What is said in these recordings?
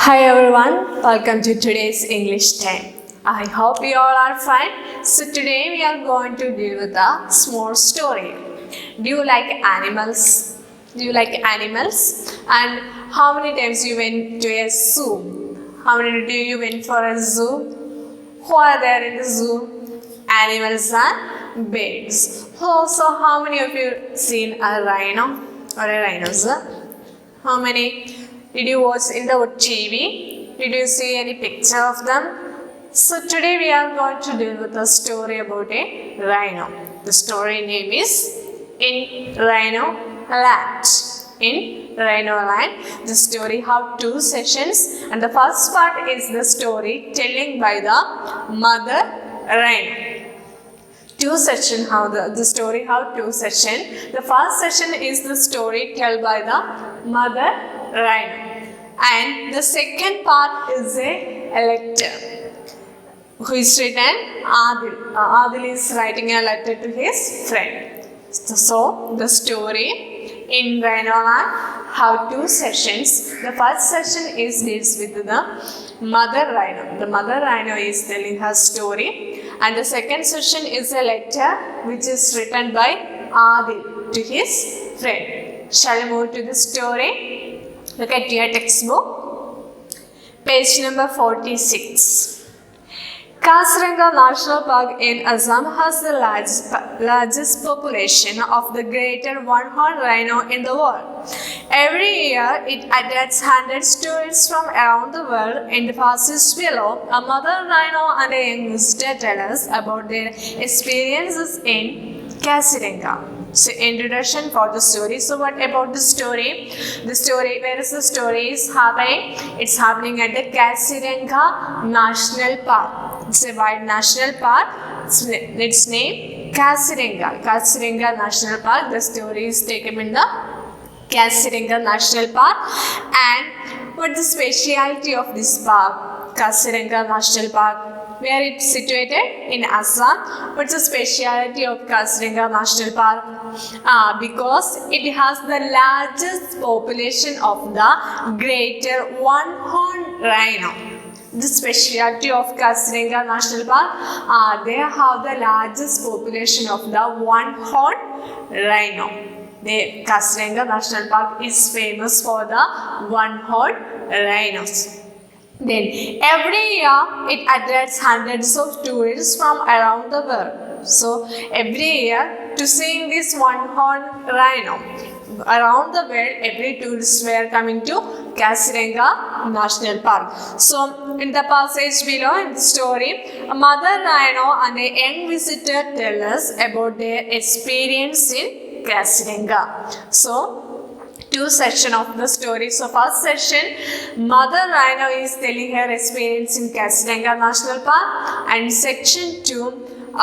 Hi everyone, welcome to today's English time. I hope you all are fine. So today we are going to deal with a small story. Do you like animals? And how many times you went to a zoo? How many do you went for a zoo? Who are there in the zoo? Animals and birds. So how many of you seen a rhino or a rhinoceros? How many? Did you watch in the TV? Did you see any picture of them? So today we are going to deal with a story about a rhino. The story name is In Rhino Land. In Rhino Land, the story have two sessions, and the first part is the story telling by the mother rhino. Two sessions how the story have two sessions. The first session is the story told by the mother rhino, and the second part is a letter who is written Adil. Adil is writing a letter to his friend. So the story in Rhino Land have two sessions. The first session is deals with the mother rhino. The mother rhino is telling her story, and the second session is a letter which is written by Adil to his friend. Shall we move to the story? Look at your textbook, page number 46. Kaziranga National Park in Assam has the largest population of the greater one-horned rhino in the world. Every year, it attracts hundreds of tourists from around the world. In the fastest below, a mother rhino and a young visitor tell us about their experiences in Kaziranga. So, introduction for the story. So, what about the story? The story, where is the story is happening? It's happening at the Kaziranga National Park. It's a wide national park. Its name Kaziranga. Kaziranga National Park. The story is taken in the Kaziranga National Park. And what is the speciality of this park? Kaziranga National Park. Where it's situated? In Assam. What's the speciality of Kaziranga National Park? Because it has the largest population of the greater one-horned rhino. The speciality of Kaziranga National Park, they have the largest population of the one-horned rhino. The Kaziranga National Park is famous for the one-horned rhinos. Then every year it attracts hundreds of tourists from around the world. So every year to seeing this one-horned rhino around the world, every tourist were coming to Kaziranga National Park. So in the passage below in the story, a mother rhino and a young visitor tell us about their experience in Kaziranga. So two sections of the story. So first section, mother rhino is telling her experience in Kaziranga National Park, and section 2, a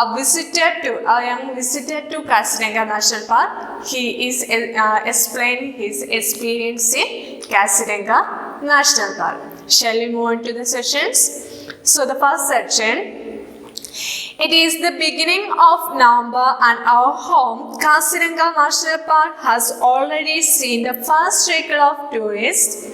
young visitor to Kaziranga National Park. He is explaining his experience in Kaziranga National Park. Shall we move on to the sessions? So the first section, it is the beginning of November and our home, Kaziranga National Park, has already seen the first trickle of tourists.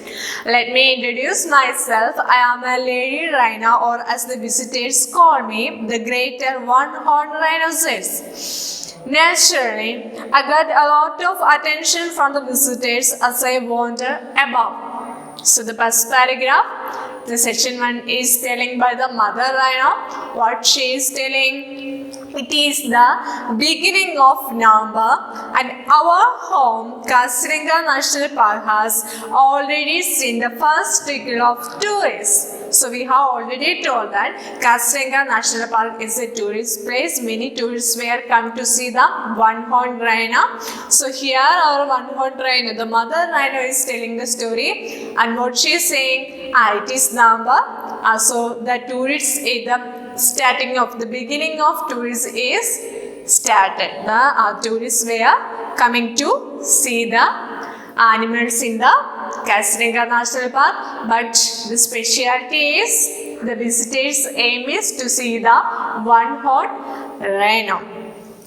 Let me introduce myself. I am a lady rhino, or as the visitors call me, the greater one-horned rhinoceros. Naturally, I got a lot of attention from the visitors as I wander above. So the first paragraph, the section 1 is telling by the mother rhino. What she is telling? It is the beginning of November, and our home, Kaziranga National Park, has already seen the first trickle of tourists. So we have already told that Kaziranga National Park is a tourist place. Many tourists were come to see the one-horned rhino. So here our one-horned rhino, the mother rhino, is telling the story, and what she is saying, it is November. So the tourists, the starting of the beginning of tourists is started. The tourists were coming to see the animals in the Kaziranga National Park, but the specialty is the visitors' aim is to see the one-horned rhino.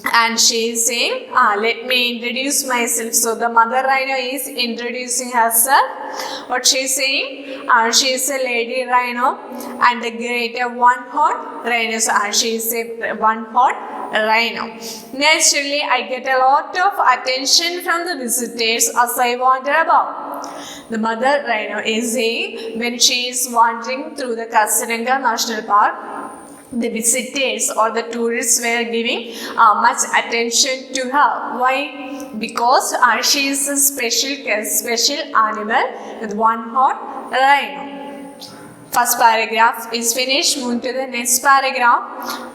and she is saying, let me introduce myself. So the mother rhino is introducing herself. What she is saying? She is a lady rhino and the greater one-horned rhino. So she is a one-horned rhino. Naturally, I get a lot of attention from the visitors as I wander about. The mother rhino is saying when she is wandering through the Kaziranga National Park, the visitors or the tourists were giving much attention to her. Why? Because she is a special animal with one-horned rhino. First paragraph is finished. Move to the next paragraph.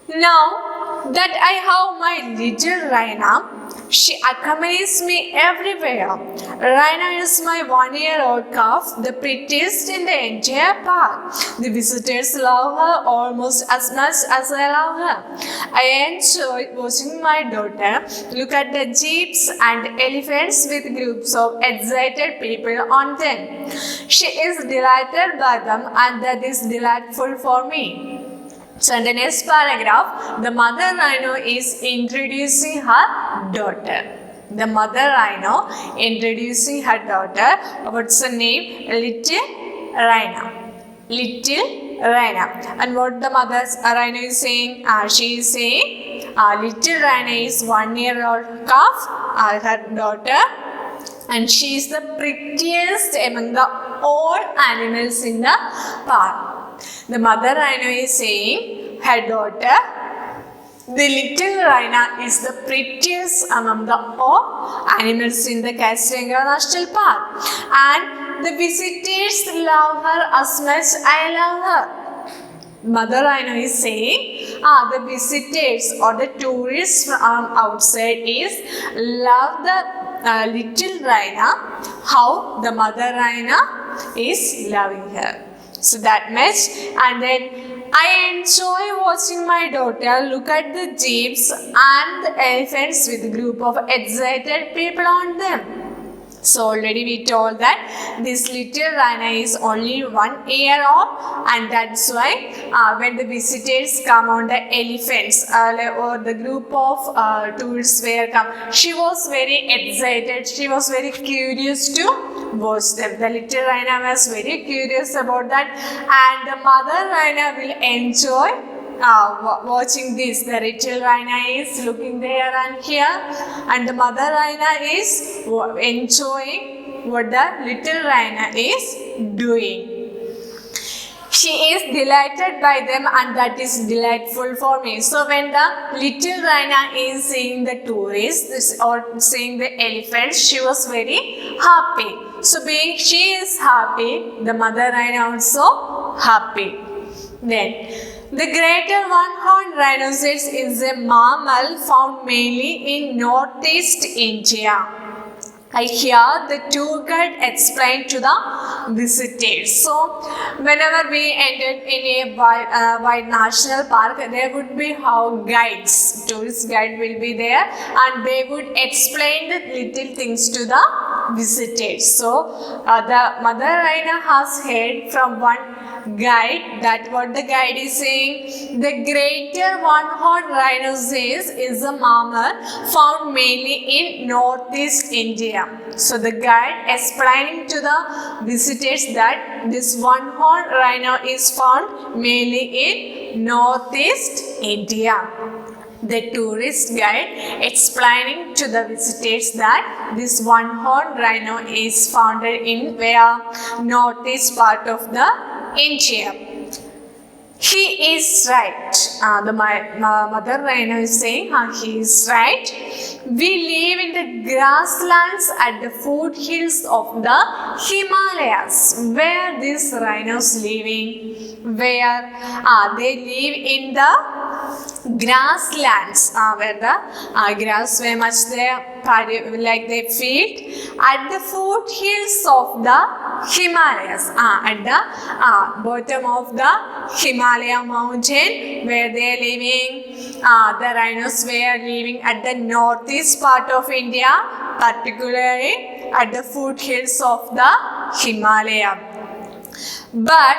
Now that I have my little rhino, she accompanies me everywhere. Rhino is my 1-year-old calf, the prettiest in the entire park. The visitors love her almost as much as I love her. I enjoy watching my daughter look at the jeeps and elephants with groups of excited people on them. She is delighted by them, and that is delightful for me. So in the next paragraph, the mother rhino is introducing her daughter. The mother rhino introducing her daughter. What's the name? Little rhino. Little rhino. And what the mother rhino is saying? She is saying, little rhino is 1-year-old calf, her daughter. And she is the prettiest among the all animals in the park. The mother rhino is saying her daughter, the little rhino is the prettiest among the all animals in the Kaziranga National Park, and the visitors love her as much as I love her. Mother rhino is saying, the visitors or the tourists from outside is love the little rhino, how the mother rhino is loving her. So that much. And then I enjoy watching my daughter look at the jeeps and the elephants with a group of excited people on them. So already we told that this little rhino is only 1 year old, and that's why when the visitors come on the elephants or the group of tourists were come, she was very excited, she was very curious to watch them. The little rhino was very curious about that, and the mother rhino will enjoy watching this. The little rhino is looking there and here, and the mother rhino is enjoying what the little rhino is doing. She is delighted by them, and that is delightful for me. So when the little rhino is seeing the tourists or seeing the elephants, she was very happy. So being she is happy, the mother rhino also happy. Then the greater one-horned rhinoceros is a mammal found mainly in northeast India. I hear the tour guide explain to the visitors. So, whenever we entered in a wide national park, there would be how guides, tourist guide will be there, and they would explain the little things to the visitors. So, the mother rhino has heard from one guide that what the guide is saying, the greater one-horned rhinoceros is a mammal found mainly in northeast India. So the guide explaining to the visitors that this one-horned rhino is found mainly in northeast India. The tourist guide explaining to the visitors that this one-horned rhino is found in where northeast part of the India. He is right. The mother rhino is saying he is right. We live in the grasslands at the foothills of the Himalayas. Where these rhinos living? Where they live in the grasslands, where the grass very much there, like they feed at the foothills of the Himalayas, at the bottom of the Himalaya mountain, where they are living. The rhinos were living at the northeast part of India, particularly at the foothills of the Himalaya. But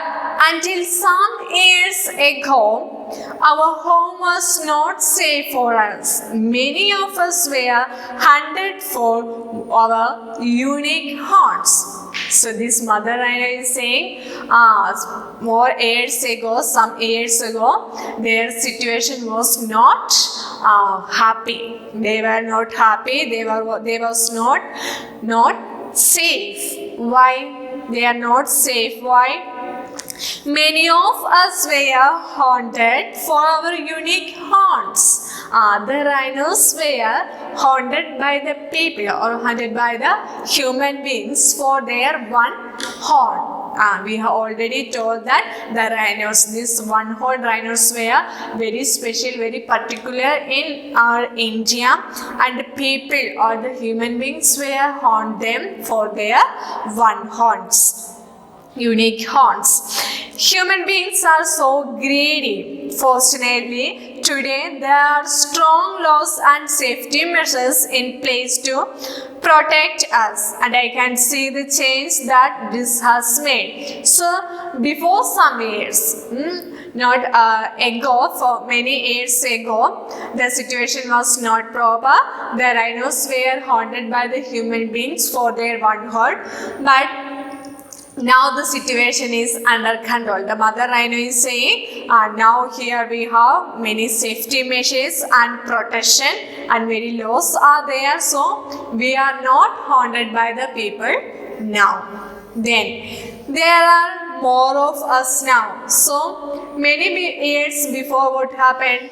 until some years ago, our home was not safe for us. Many of us were hunted for our unique haunts. So this mother rhino is saying, some years ago, their situation was not happy. They were not happy. They was not safe. Why? They are not safe. Why? Many of us were haunted for our unique haunts. The rhinos were haunted by the people or haunted by the human beings for their one horn. We have already told that the rhinos, this one-horned rhinos were very special, very particular in our India, and the people or the human beings were haunt them for their one horns. Unique horns. Human beings are so greedy. Fortunately, today there are strong laws and safety measures in place to protect us, and I can see the change that this has made. So, before some years, for many years ago, the situation was not proper. The rhinos were haunted by the human beings for their one horn, but now the situation is under control. The mother rhino is saying, now here we have many safety measures and protection and many laws are there. So we are not haunted by the people now. Then there are more of us now. So many years before what happened,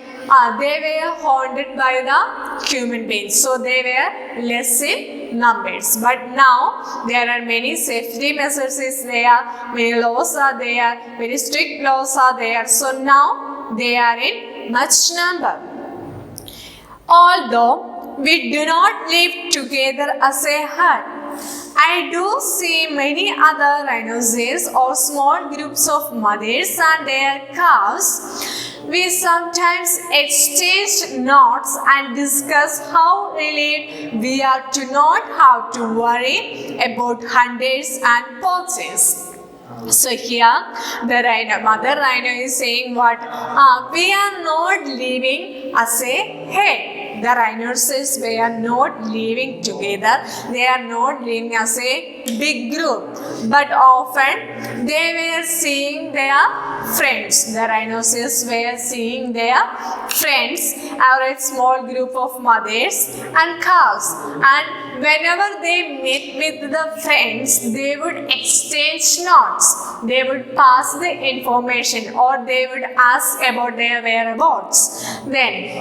they were haunted by the human beings. So they were less in numbers. But now there are many safety measures is there, many laws are there, very strict laws are there. So now they are in much number. Although we do not live together as a herd, I do see many other rhinoceros or small groups of mothers and their calves. We sometimes exchange notes and discuss how relieved we are to not have to worry about hunters and poachers. So here the mother rhino is saying what? We are not living as a herd. The rhinoceros were not living together. They are not living as a big group. But often they were seeing their friends. The rhinoceros were seeing their friends or a small group of mothers and calves. And whenever they met with the friends, they would exchange notes. They would pass the information or they would ask about their whereabouts. Then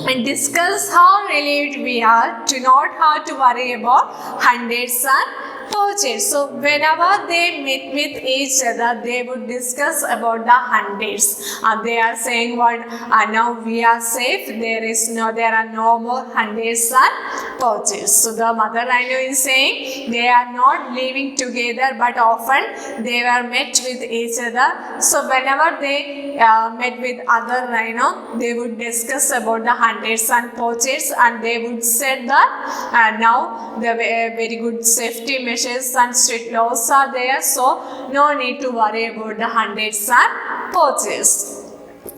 and discuss how relieved we are to not have to worry about hunters and poachers. So whenever they meet with each other, they would discuss about the hunters. They are saying what? Now we are safe. There are no more hunters and poachers. So the mother rhino is saying they are not living together, but often they were met with each other. So whenever they met with other rhino, they would discuss about the hunters and poachers, and they would say that now the very good safety measures and strict laws are there, so no need to worry about the hunters and poachers.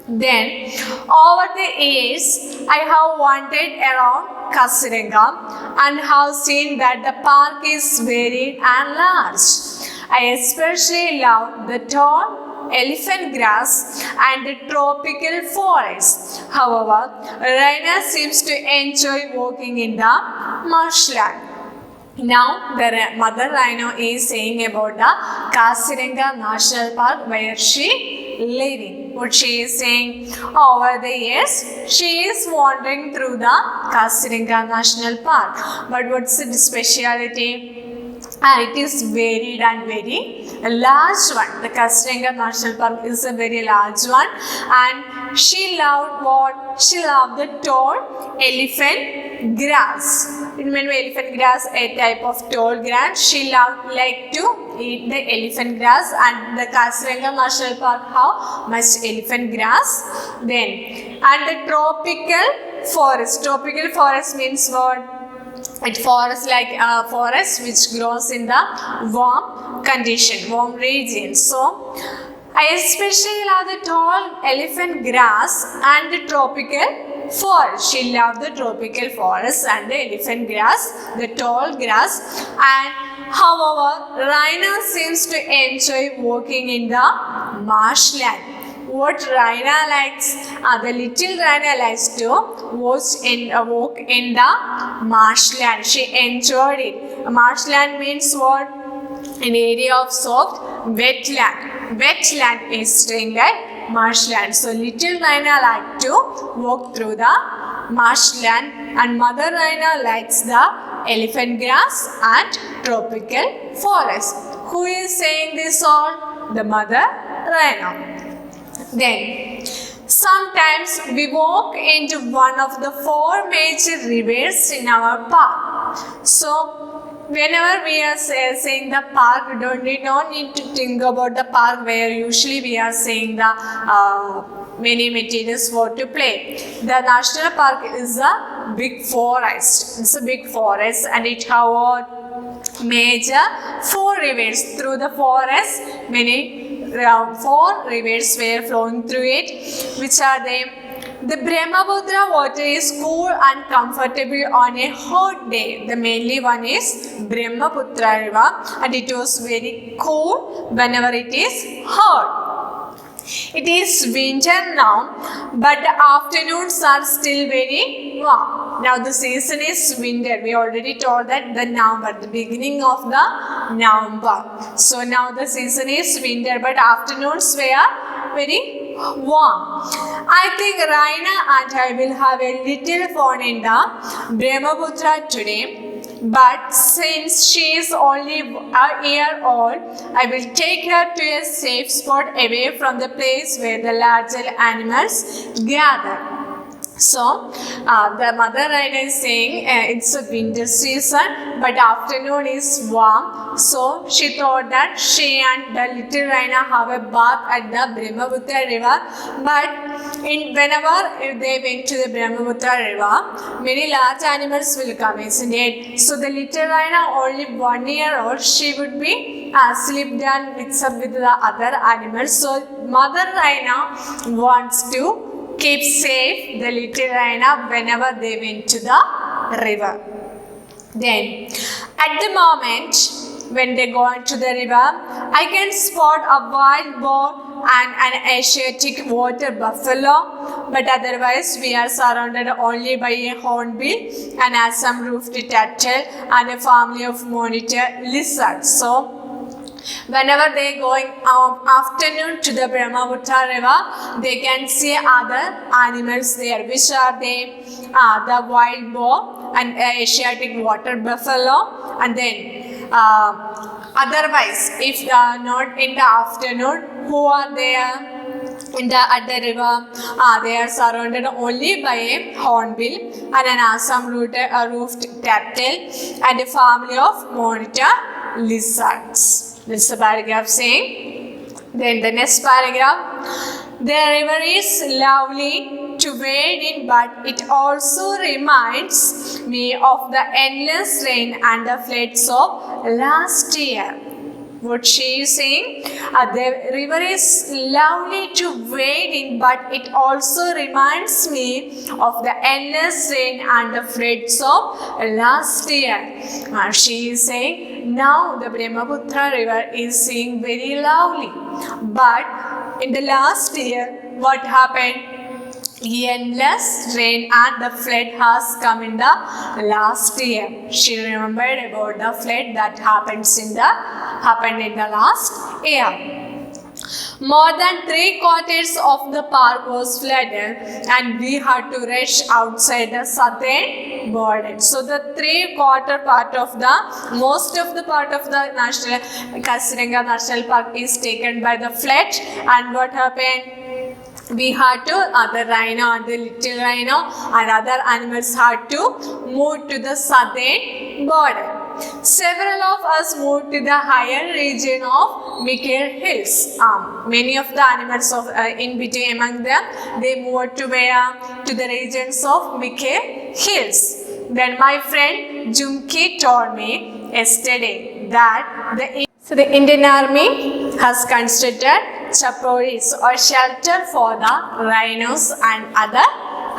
Then, over the years, I have wandered around Kaziranga and have seen that the park is varied and large. I especially love the tall elephant grass and the tropical forest. However, rhino seems to enjoy walking in the marshland. Now, the mother rhino is saying about the Kaziranga National Park where she living. What she is saying, over the years, she is wandering through the Kaziranga National Park. But what's the speciality? It is varied and very large one. The Kaziranga National Park is a very large one, and she loved what? She loved the tall elephant grass. It means elephant grass, a type of tall grass. She like to eat the elephant grass, and the Kaziranga National Park have much elephant grass. Then, and the tropical forest. Tropical forest means what? It forest like forest which grows in the warm condition, warm region. So I especially love the tall elephant grass and the tropical forest. She loved the tropical forest and the elephant grass, the tall grass. And however, Raina seems to enjoy walking in the marshland. What Raina likes? The little Raina likes to walk in the marshland. She enjoyed it. Marshland means what? An area of soft wetland. Wetland is saying like marshland. So little Raina likes to walk through the marshland, and Mother Raina likes the elephant grass and tropical forest. Who is saying this all? The Mother Raina. Then, sometimes we walk into one of the 4 major rivers in our park. So, whenever we are saying the park, we don't need to think about the park where usually we are saying the many materials for to play. The national park is a big forest. It's a big forest, and it has major 4 rivers. Through the forest, many 4 rivers were flowing through it. Which are they? The Brahmaputra water is cool and comfortable on a hot day. The mainly one is Brahmaputra river, and it was very cool whenever it is hot. It is winter now, but the afternoons are still very warm. Now the season is winter. We already told that the November, the beginning of the November. So now the season is winter, but afternoons were very warm. I think Raina and I will have a little fun in the Brahmaputra today. But since she is only a year old, I will take her to a safe spot away from the place where the larger animals gather. So, the Mother Raina is saying it's a winter season, but afternoon is warm. So, she thought that she and the little Raina have a bath at the Brahmaputra river. But whenever they went to the Brahmaputra river, many large animals will come, isn't it? So, the little Raina, only 1 year old, she would be sleep down mixed up with the other animals. So, Mother Raina wants to keep safe the little Raina whenever they went to the river. Then, at the moment when they go into the river, I can spot a wild boar and an Asiatic water buffalo, but otherwise we are surrounded only by a hornbill, an Assam-roofed turtle, and a family of monitor lizards. So, whenever they going afternoon to the Brahmaputra river, they can see other animals there. Which are they? The wild boar and Asiatic water buffalo. And then otherwise, if not in the afternoon, who are there? At the river, they are surrounded only by a hornbill and an Assam-roofed turtle and a family of monitor lizards. This is a paragraph saying. Then the next paragraph. The river is lovely to wade in, but it also reminds me of the endless rain and the floods of last year. What she is saying? The river is lovely to wade in, but it also reminds me of the endless rain and the floods of last year. She is saying, now the Brahmaputra river is seeing very lovely, but in the last year, what happened? Endless rain and the flood has come in the last year. She remembered about the flood that happened in the last year. More than 3/4 of the park was flooded, and we had to rush outside the southern border. So the 3/4 part of the most of the part of the Kaziranga National Park is taken by the flood. And what happened? We had to, the rhino and the little rhino and other animals had to move to the southern border. Several of us moved to the higher region of Mikir Hills. Many of the animals in between among them, they moved to where? To the regions of Mikir Hills. Then my friend Jumki told me yesterday that the Indian Army has constructed chaporis or shelter for the rhinos and other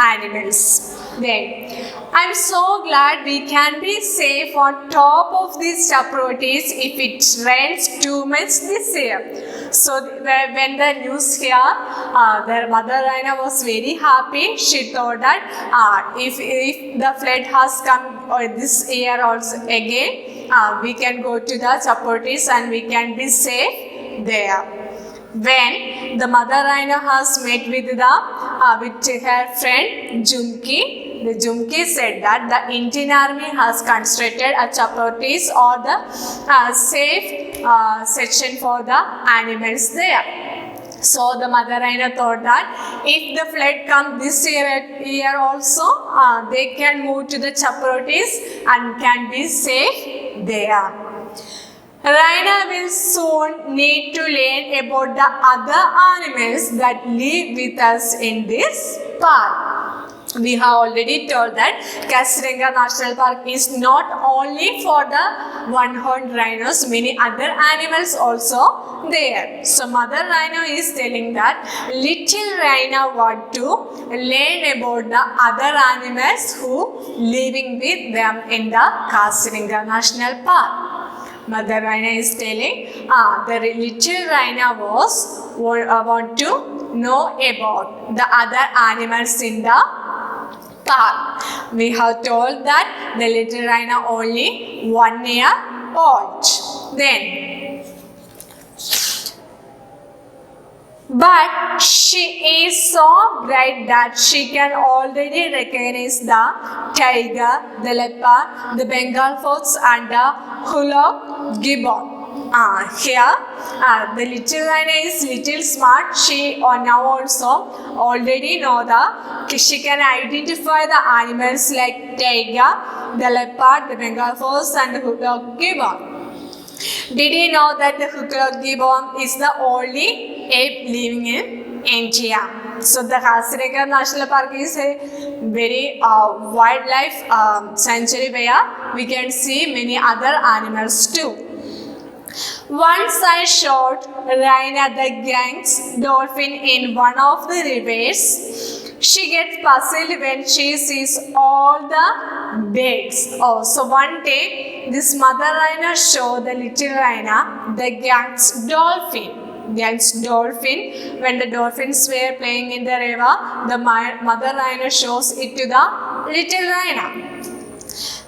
animals. Then, I'm so glad we can be safe on top of these chaprotis if it rains too much this year. So when the news here, their mother Rhino was very happy. She thought that if the flood has come this year also again, we can go to the chaprotis and we can be safe there. When the mother rhino has met with her friend Jumki, the Jumki said that the Indian Army has constructed a chaprotis or the safe section for the animals there. So the mother rhino thought that if the flood comes this year also, they can move to the chaprotis and can be safe there. Rhino will soon need to learn about the other animals that live with us in this park. We have already told that Kaziranga National Park is not only for the one-horned rhinos, many other animals also there. So Mother Rhino is telling that little rhino want to learn about the other animals who living with them in the Kaziranga National Park. Mother Rhino is telling the little rhino want to know about the other animals in the park. We have told that the little rhino only 1 year old. Then, but she is so bright that she can already recognize the tiger, the leopard, the Bengal fox and the hoolock gibbon. Here, the little rhino is little smart. She now also already know she can identify the animals like tiger, the leopard, the Bengal fox and the hoolock gibbon. Did you know that the hoolock gibbon is the only ape living in India? So the Kaziranga National Park is a very wildlife sanctuary where we can see many other animals too. Once I shot Rhino the Gang's dolphin in one of the rivers. She gets puzzled when she sees all the birds. So one day, this mother rhino showed the little rhino the gang's dolphin. When the dolphins were playing in the river, the mother rhino shows it to the little rhino.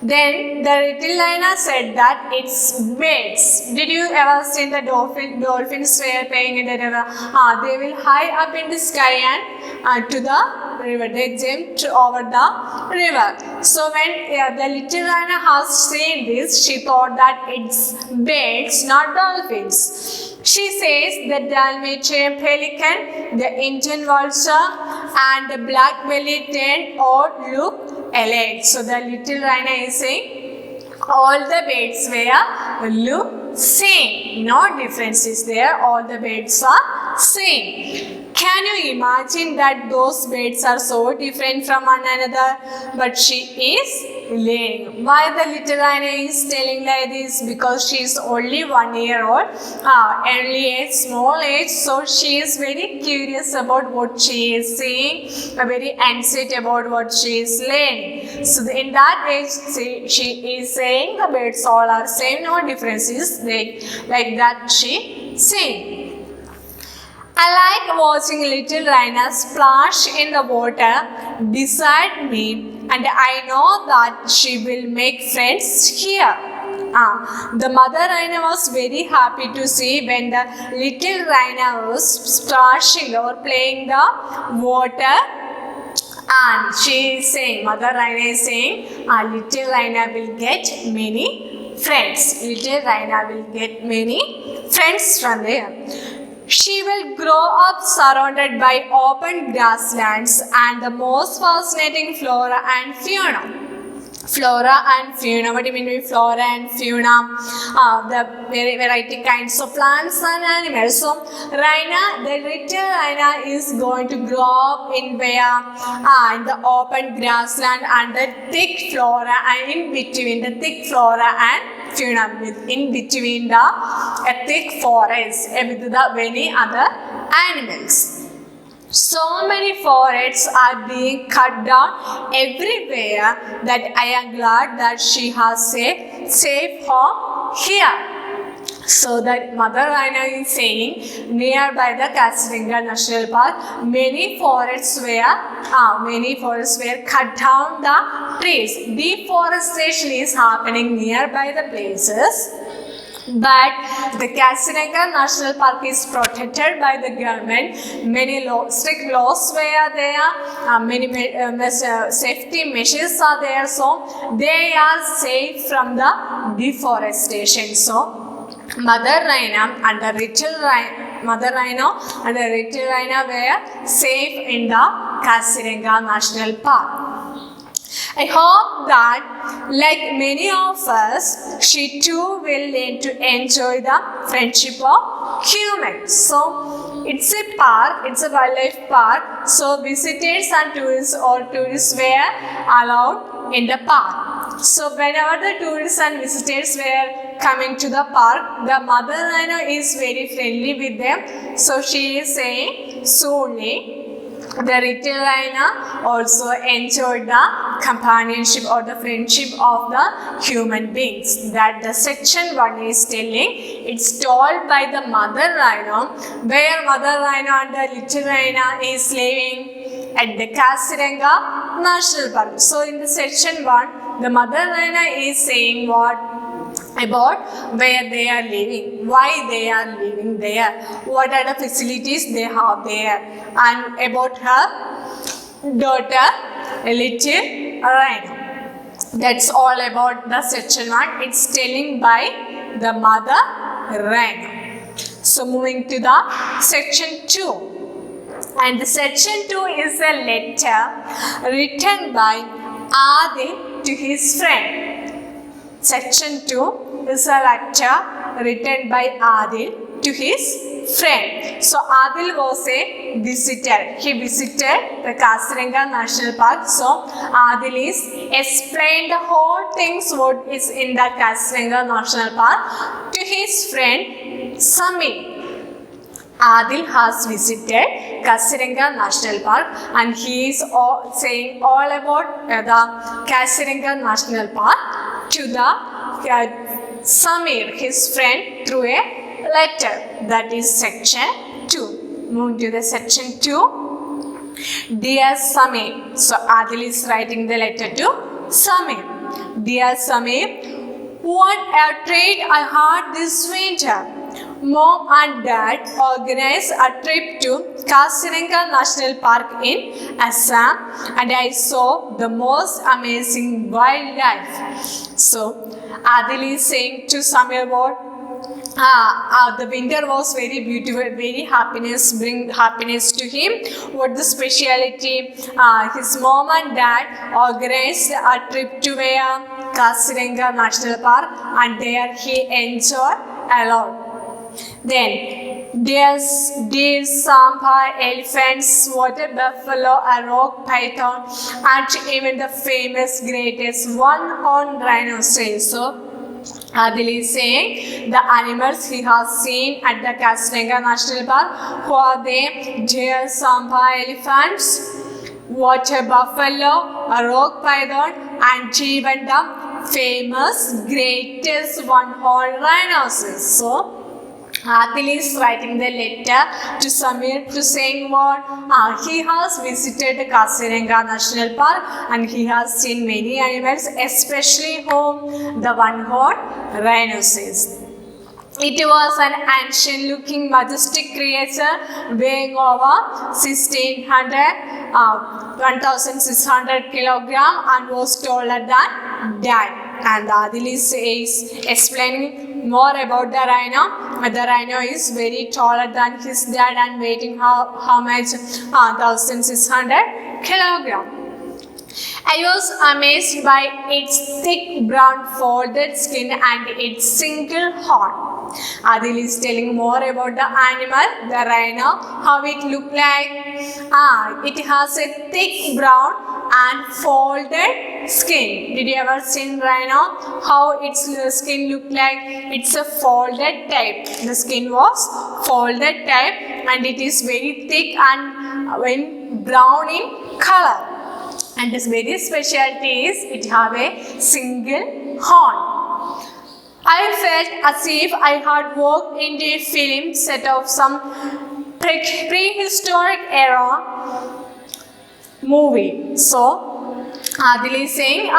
Then the little rhino said that it's birds. Did you ever see the dolphins were playing in the river? They will high up in the sky and to the river. They jumped over the river. So when the little rhino has seen this, she thought that it's birds, not dolphins. She says the Dalmatian pelican, the Indian vulture, and the black-bellied tern all look alike. So the little rhino is saying all the birds look same. No difference is there. All the birds are same. Can you imagine that those birds are so different from one another? But she is learning. Why the little rhino is telling like this? Because she is only 1 year old, only a small age. So she is very curious about what she is seeing, very anxious about what she is learning. So in that age, she is saying the birds all are same, no differences. Like that she saying. I like watching little rhinos splash in the water beside me, and I know that she will make friends here. The mother rhino was very happy to see when the little rhino was splashing or playing the water. And she is saying, mother rhino is saying, little rhino will get many friends. Little rhino will get many friends from there. She will grow up surrounded by open grasslands and the most fascinating flora and fauna. Flora and fauna. What do you mean by flora and fauna? The variety kinds of plants and animals. So, rhino, the little rhino is going to grow up in where? In the open grassland and the thick flora, and in between the thick flora and fauna, in between the thick forest with the many other animals. So many forests are being cut down everywhere that I am glad that she has a safe home here. So that Mother Rhino is saying nearby the Kaziranga National Park, many forests were cut down the trees. Deforestation is happening nearby the places. But the Kaziranga National Park is protected by the government. Many strict laws were there, many safety measures are there, so they are safe from the deforestation. So, Mother Rhino and the little rhino were safe in the Kaziranga National Park. I hope that, like many of us, she too will learn to enjoy the friendship of humans. So, it's a park, it's a wildlife park. So, visitors and tourists were allowed in the park. So, whenever the tourists and visitors were coming to the park, the Mother Rhino is very friendly with them. So, she is saying, slowly, the little rhino also enjoyed the companionship or the friendship of the human beings. That the section 1 is telling, it's told by the mother rhino, where mother rhino and the little rhino is living at the Kaziranga National Park. So in the section 1, the mother rhino is saying what? About where they are living, why they are living there, what are the facilities they have there, and about her daughter, little rhino. That's all about the section 1. It's telling by the mother rhino. So moving to the section 2. And the section 2 is a letter written by Adil to his friend. Section 2 is a letter written by Adil to his friend. So Adil was a visitor. He visited the Kaziranga National Park. So Adil is explained the whole things what is in the Kaziranga National Park to his friend Samir. Adil has visited Kaziranga National Park and he is saying all about the Kaziranga National Park to the Samir, his friend, through a letter. That is section 2. Moving to the section 2. Dear Samir. So Adil is writing the letter to Samir. Dear Samir, what a treat I had this winter. Mom and Dad organized a trip to Kaziranga National Park in Assam and I saw the most amazing wildlife. So, Adil is saying to Samir what? The winter was very beautiful, very bring happiness to him. What the speciality? His mom and dad organized a trip to where? Kaziranga National Park and there he enjoyed a lot. Then, deer, sambar, elephants, water buffalo, a rock python, and even the famous greatest one-horned rhinoceros. So, Adil is saying the animals he has seen at the Kaziranga National Park. Who are they? Deer, sambar, elephants, water buffalo, a rock python, and even the famous greatest one-horned rhinoceros. So, Adil is writing the letter to Samir to saying what? He has visited the Kaziranga National Park and he has seen many animals, especially the one-horned rhinoceros. It was an ancient looking majestic creature weighing over 1600 kilogram and was taller than that. And Adil is explaining more about the rhino. The rhino is very taller than his dad and weighing how much? 1600 kilogram. I was amazed by its thick brown folded skin and its single horn. Adil is telling more about the animal, the rhino, how it looked like. It has a thick brown and folded skin. Did you ever see rhino? How its skin looked like? It's a folded type. The skin was folded type and it is very thick and brown in color. And its very specialty is it have a single horn. I felt as if I had walked into a film set of some prehistoric era movie. So, Adil is saying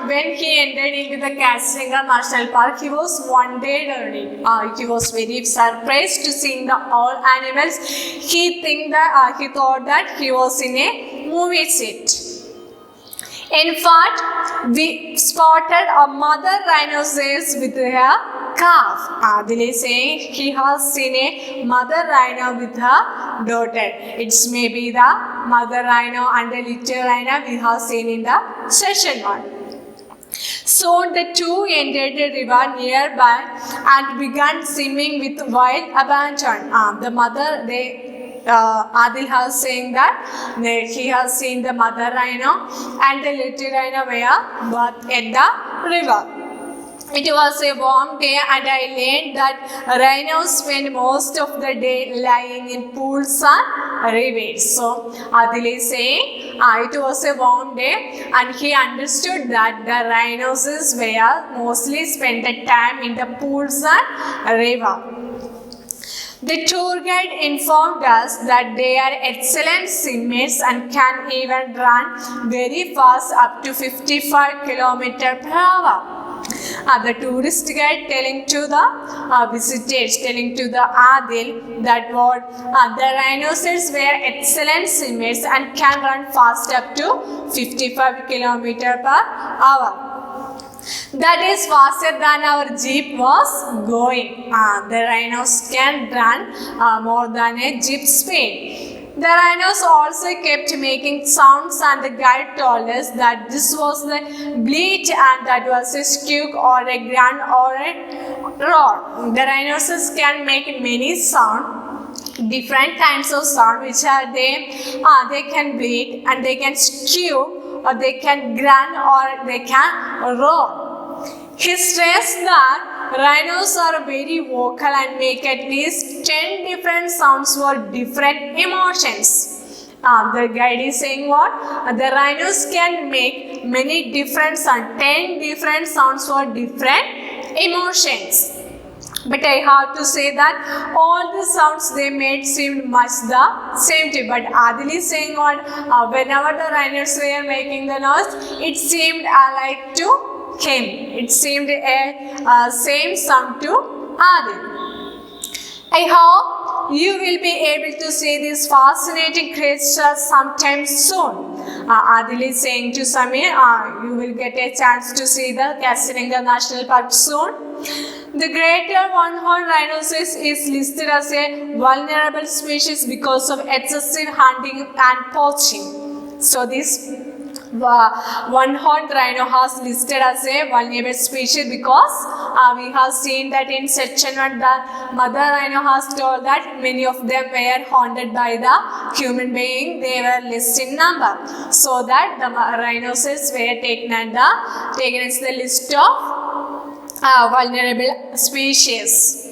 when he entered into the Kaziranga National Park, he was wondered early. He was very surprised to see all animals. He thought that he was in a movie set. In fact, we spotted a mother rhinoceros with her calf. Adil is saying he has seen a mother rhino with her daughter. It's maybe the mother rhino and the little rhino we have seen in the session 1. Soon the two entered the river nearby and began swimming with wild abandon. The mother, Adil has saying that he has seen the mother rhino and the little rhino were both at the river. It was a warm day and I learned that rhinos spend most of the day lying in pools and rivers. So Adil is saying it was a warm day and he understood that the rhinoceros were mostly spent the time in the pools and river. The tour guide informed us that they are excellent swimmers and can even run very fast up to 55 km per hour. The tourist guide telling to the visitors, telling to the Adil that the rhinoceros were excellent swimmers and can run fast up to 55 km per hour. That is faster than our jeep was going. The rhinos can run more than a jeep speed. The rhinos also kept making sounds and the guide told us that this was the bleat and that was a squeak or a grunt or a roar. The rhinoceros can make many sounds, different kinds of sound which are they can bleat and they can squeak or they can grunt or they can roar. He stressed that rhinos are very vocal and make at least 10 different sounds for different emotions. The guide is saying what? The rhinos can make many different sounds, 10 different sounds for different emotions. But I have to say that all the sounds they made seemed much the same to me. But Adil is saying what? Whenever the rhinos were making the noise, it seemed like to him. It seemed a same sound to Adil. I hope you will be able to see this fascinating creature sometime soon. Adil is saying to Samir, you will get a chance to see the Kaziranga National Park soon. The greater one-horned rhinoceros is listed as a vulnerable species because of excessive hunting and poaching. So this one-horned rhino has listed as a vulnerable species because we have seen that in section 1 the mother rhino has told that many of them were haunted by the human being. They were less in number, so that the rhinoceros were taken as the list of vulnerable species.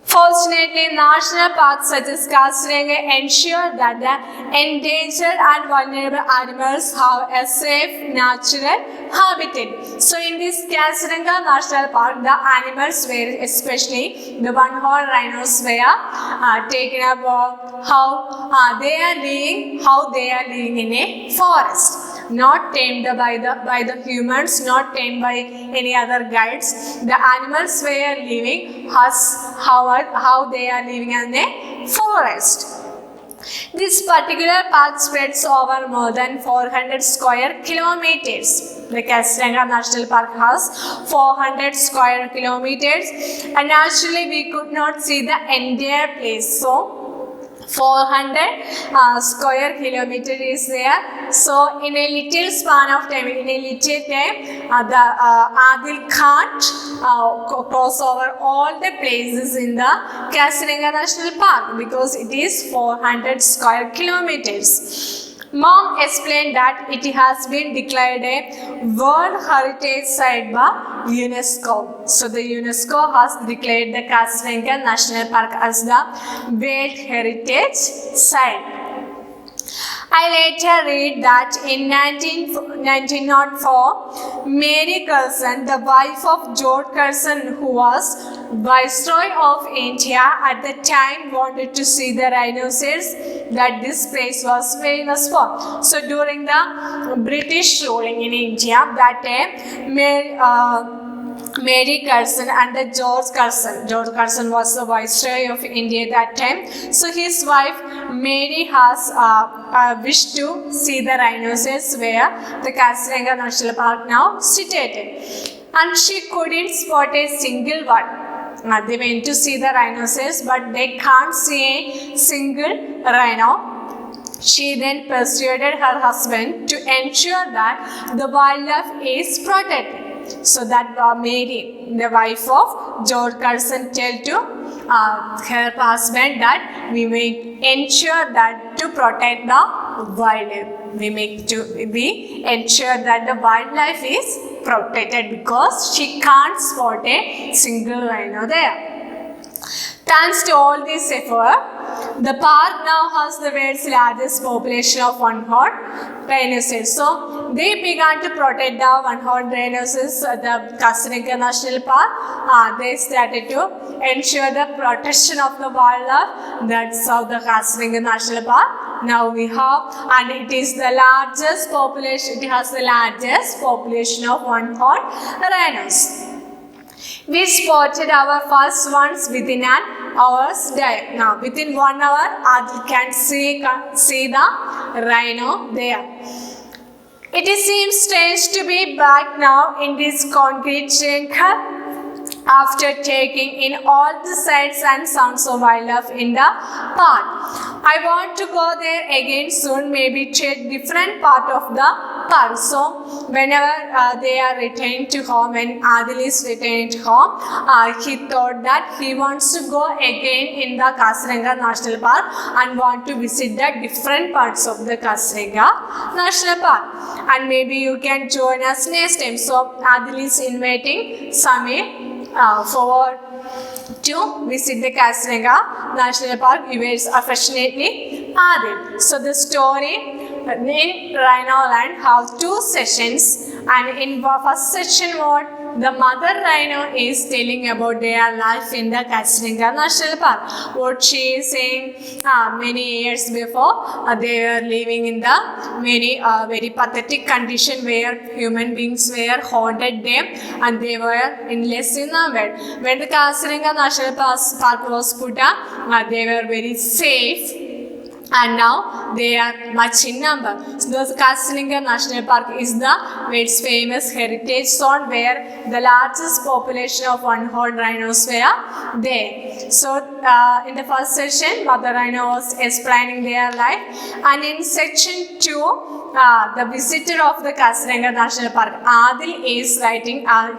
Fortunately, national parks such as Kaziranga ensure that the endangered and vulnerable animals have a safe natural habitat. So in this Kaziranga National Park, the animals were, especially the one-horned rhinos, were taken up how they are living in a forest. Not tamed by the humans, not tamed by any other guides. The animals were living how they are living in a forest. This particular park spreads over more than 400 square kilometers. The Kaziranga National Park has 400 square kilometers, and actually we could not see the entire place. So 400 square kilometer is there. So in a little span of time, in a little time, the Adil can't cross over all the places in the Kaziranga National Park because it is 400 square kilometers. Mom explained that it has been declared a World Heritage Site by UNESCO. So the UNESCO has declared the Kaziranga National Park as the World Heritage Site. I later read that in 1904, Mary Curzon, the wife of George Curzon, who was Viceroy of India at the time, wanted to see the rhinoceros that this place was famous for. So during the British ruling in India, that time, Mary Curzon and the George Curzon. George Curzon was the Viceroy of India that time. So his wife Mary has wished to see the rhinoceros where the Kaziranga National Park now situated, and she couldn't spot a single one. They went to see the rhinoceros, but they can't see a single rhino. She then persuaded her husband to ensure that the wildlife is protected. So that Mary, the wife of George Curzon, tell to her husband that we may ensure that to protect the wildlife. We ensure that the wildlife is protected because she can't spot a single rhino there. Thanks to all this effort, the park now has the world's largest population of one-horned rhinoceros. So they began to protect the one-horned rhinoceros at the Kaziranga National Park. They started to ensure the protection of the wildlife. That's how the Kaziranga National Park now we have, and it is the largest population. It has the largest population of one-horned rhinos. We spotted our first ones within an hour's dive. Now, within 1 hour, Adil can see the rhino there. It seems strange to be back now in this concrete jungle after taking in all the sights and sounds of wildlife in the park. I want to go there again soon, maybe to a different part of the park. So whenever they are returning to home, when Adil is returning to home, he thought that he wants to go again in the Kaziranga National Park and want to visit the different parts of the Kaziranga National Park. And maybe you can join us next time. So Adil is inviting Samir forward to visit the Kaziranga National Park. Viewers affectionately Adil. So the story in Rhino Land have 2 sessions, and in first section the mother rhino is telling about their life in the Kaziranga National Park. What she is saying, many years before they were living in the very pathetic condition where human beings were haunted them and they were less in the world. When the Kaziranga National Park was put up, they were very safe. And now they are much in number. So the Kaziranga National Park is the world's famous heritage zone where the largest population of one-horned rhinos were there. So in the first session, Mother Rhino was explaining their life, and in section 2, the visitor of the Kaziranga National Park, Adil, is writing a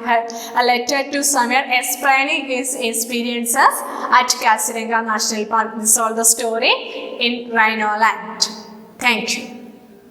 letter to Samir explaining his experiences at Kaziranga National Park. This is all the story in Rhino Land. Thank you.